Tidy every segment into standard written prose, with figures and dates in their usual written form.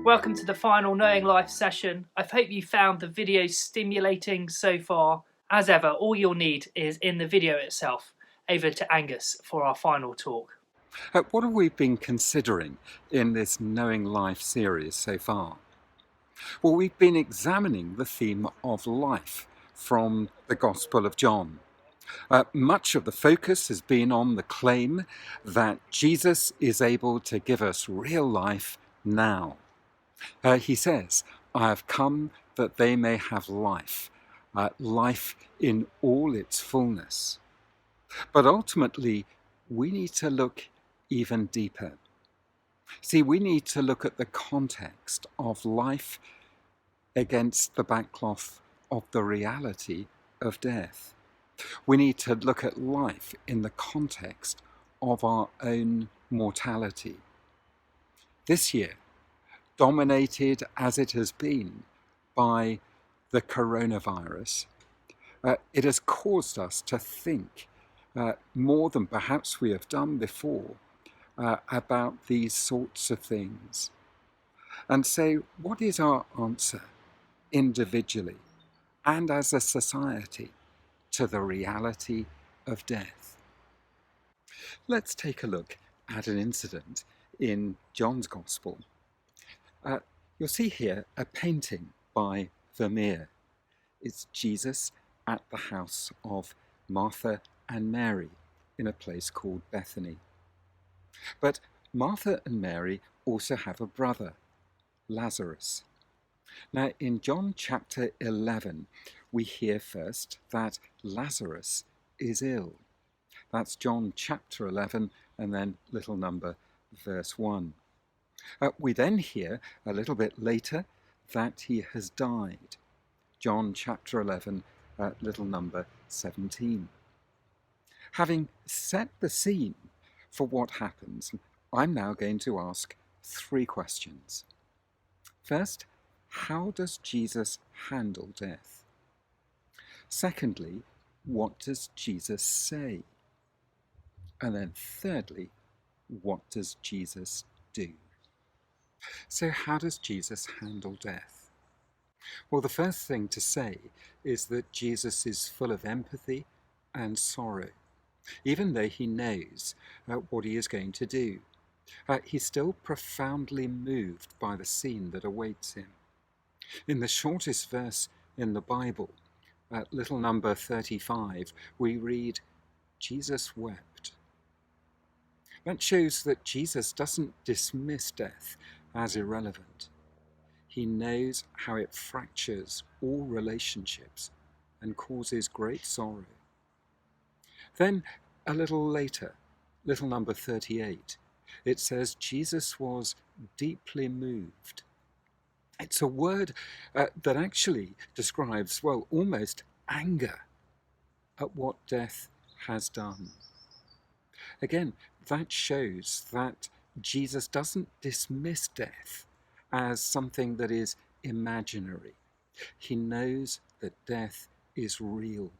Welcome to the final Knowing Life session. I hope you found the video stimulating so far. As ever, all you'll need is in the video itself. Over to Angus for our final talk. What have we been considering in this Knowing Life series so far? Well, we've been examining the theme of life from the Gospel of John. Much of the focus has been on the claim that Jesus is able to give us real life now. He says, "I have come that they may have life, life in all its fullness." But ultimately, we need to look even deeper. See, we need to look at the context of life against the backcloth of the reality of death. We need to look at life in the context of our own mortality. This year, dominated as it has been by the coronavirus, it has caused us to think more than perhaps we have done before about these sorts of things. And so, what is our answer individually and as a society to the reality of death? Let's take a look at an incident in John's Gospel. You'll see here a painting by Vermeer. It's Jesus at the house of Martha and Mary in a place called Bethany. But Martha and Mary also have a brother, Lazarus. Now, in John chapter 11, we hear first that Lazarus is ill. That's John chapter 11 and then little number verse 1. We then hear a little bit later that he has died. John chapter 11, little number 17. Having set the scene for what happens, I'm now going to ask 3 questions. First, how does Jesus handle death? Secondly, what does Jesus say? And then thirdly, what does Jesus do? So how does Jesus handle death? Well, the first thing to say is that Jesus is full of empathy and sorrow. Even though he knows what he is going to do, he's still profoundly moved by the scene that awaits him. In the shortest verse in the Bible, little number 35, we read, "Jesus wept." That shows that Jesus doesn't dismiss death as irrelevant. He knows how it fractures all relationships and causes great sorrow. Then, a little later, little number 38, it says Jesus was deeply moved. It's a word that actually describes, well, almost anger at what death has done. Again, that shows that Jesus doesn't dismiss death as something that is imaginary. He knows that death is real,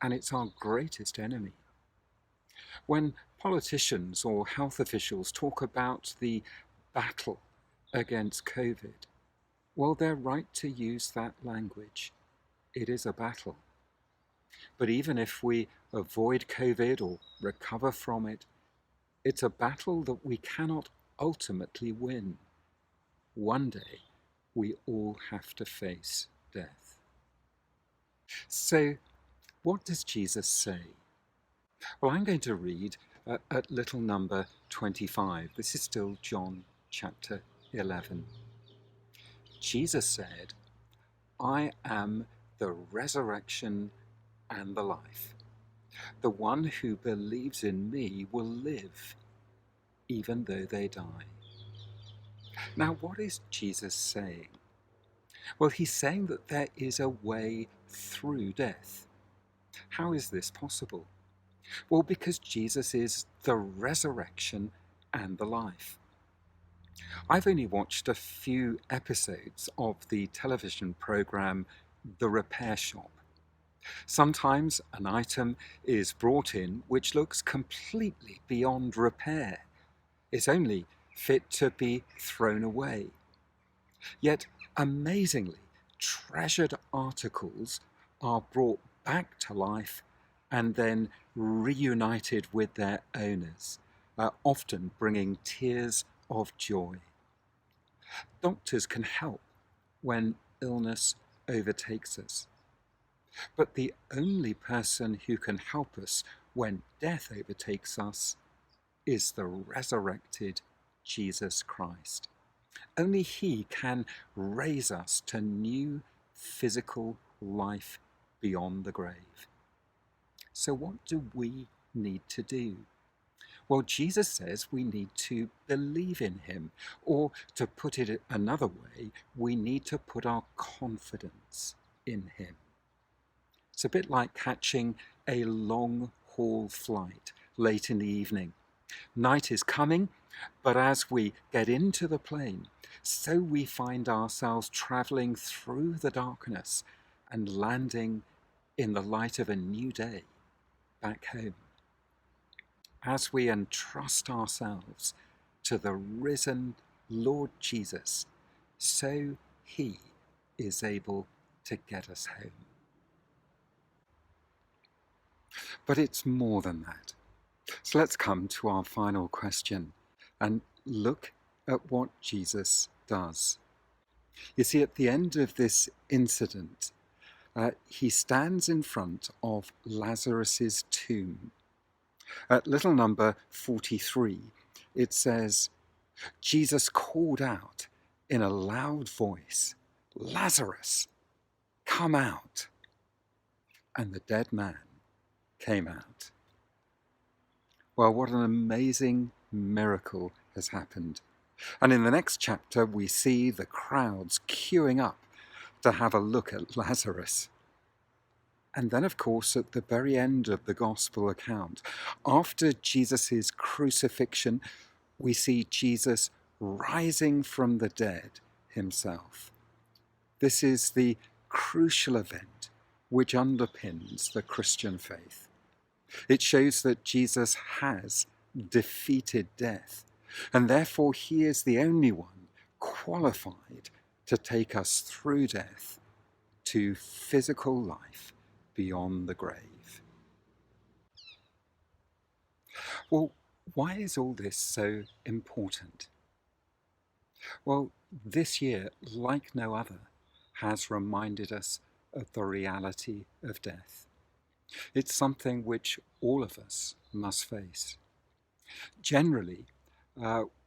and it's our greatest enemy. When politicians or health officials talk about the battle against COVID, well, they're right to use that language. It is a battle. But even if we avoid COVID or recover from it, it's a battle that we cannot ultimately win. One day, we all have to face death. So, what does Jesus say? Well, I'm going to read at little number 25. This is still John chapter 11. Jesus said, "I am the resurrection and the life. The one who believes in me will live, even though they die." Now, what is Jesus saying? Well, he's saying that there is a way through death. How is this possible? Well, because Jesus is the resurrection and the life. I've only watched a few episodes of the television program The Repair Shop. Sometimes an item is brought in which looks completely beyond repair. It's only fit to be thrown away. Yet, amazingly, treasured articles are brought back to life and then reunited with their owners, often bringing tears of joy. Doctors can help when illness overtakes us, but the only person who can help us when death overtakes us is the resurrected Jesus Christ. Only He can raise us to new physical life beyond the grave. So what do we need to do? Well, Jesus says we need to believe in Him, or to put it another way, we need to put our confidence in Him. It's a bit like catching a long-haul flight late in the evening. Night is coming, but as we get into the plane, so we find ourselves travelling through the darkness and landing in the light of a new day back home. As we entrust ourselves to the risen Lord Jesus, so He is able to get us home. But it's more than that. So let's come to our final question and look at what Jesus does. You see, at the end of this incident, He stands in front of Lazarus's tomb. At little number 43, it says, Jesus called out in a loud voice, "Lazarus, come out." And the dead man came out. Well, what an amazing miracle has happened. And in the next chapter, we see the crowds queuing up to have a look at Lazarus. And then, of course, at the very end of the gospel account, after Jesus' crucifixion, we see Jesus rising from the dead himself. This is the crucial event which underpins the Christian faith. It shows that Jesus has defeated death, and therefore He is the only one qualified to take us through death to physical life beyond the grave. Well, why is all this so important? Well, this year, like no other, has reminded us of the reality of death. It's something which all of us must face. Generally,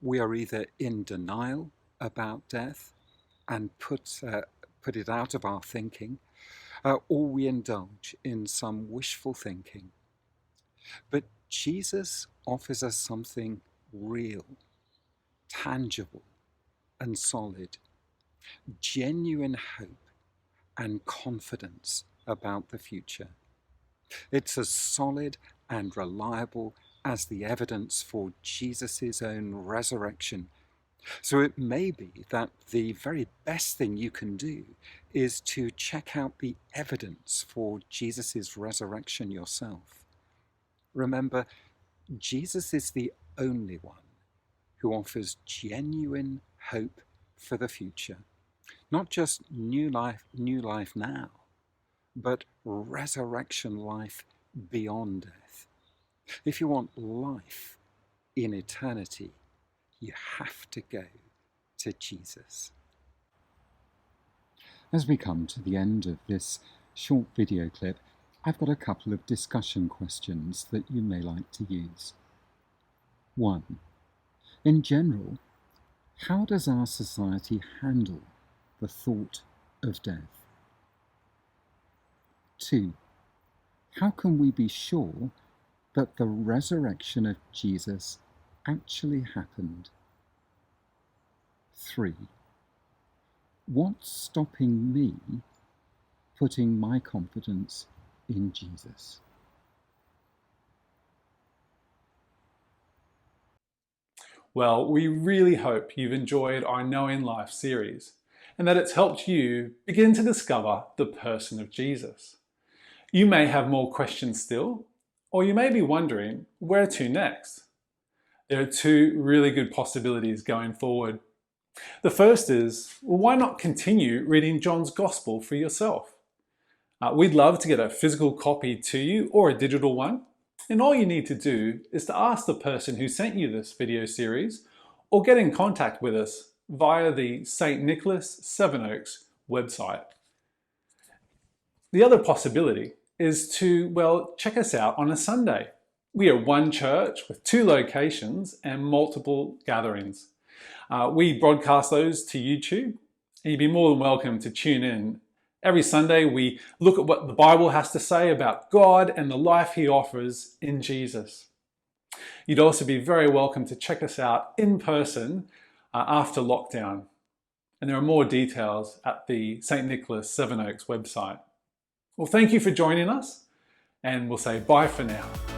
we are either in denial about death and put it out of our thinking, or we indulge in some wishful thinking. But Jesus offers us something real, tangible, and solid, genuine hope and confidence about the future. It's as solid and reliable as the evidence for Jesus' own resurrection. So it may be that the very best thing you can do is to check out the evidence for Jesus' resurrection yourself. Remember, Jesus is the only one who offers genuine hope for the future. Not just new life now, but resurrection life beyond death. If you want life in eternity, you have to go to Jesus. As we come to the end of this short video clip, I've got a couple of discussion questions that you may like to use. 1. In general, how does our society handle the thought of death? 2. How can we be sure that the resurrection of Jesus actually happened? 3. What's stopping me putting my confidence in Jesus? Well, we really hope you've enjoyed our Knowing Life series and that it's helped you begin to discover the person of Jesus. You may have more questions still, or you may be wondering where to next. There are two really good possibilities going forward. The first is, well, why not continue reading John's Gospel for yourself? We'd love to get a physical copy to you or a digital one. And all you need to do is to ask the person who sent you this video series or get in contact with us via the St. Nicholas Sevenoaks website. The other possibility is to, well, check us out on a Sunday. We are one church with 2 locations and multiple gatherings. We broadcast those to YouTube, and you'd be more than welcome to tune in. Every Sunday we look at what the Bible has to say about God and the life He offers in Jesus. You'd also be very welcome to check us out in person after lockdown. And there are more details at the St. Nicholas Sevenoaks website. Well, thank you for joining us, and we'll say bye for now.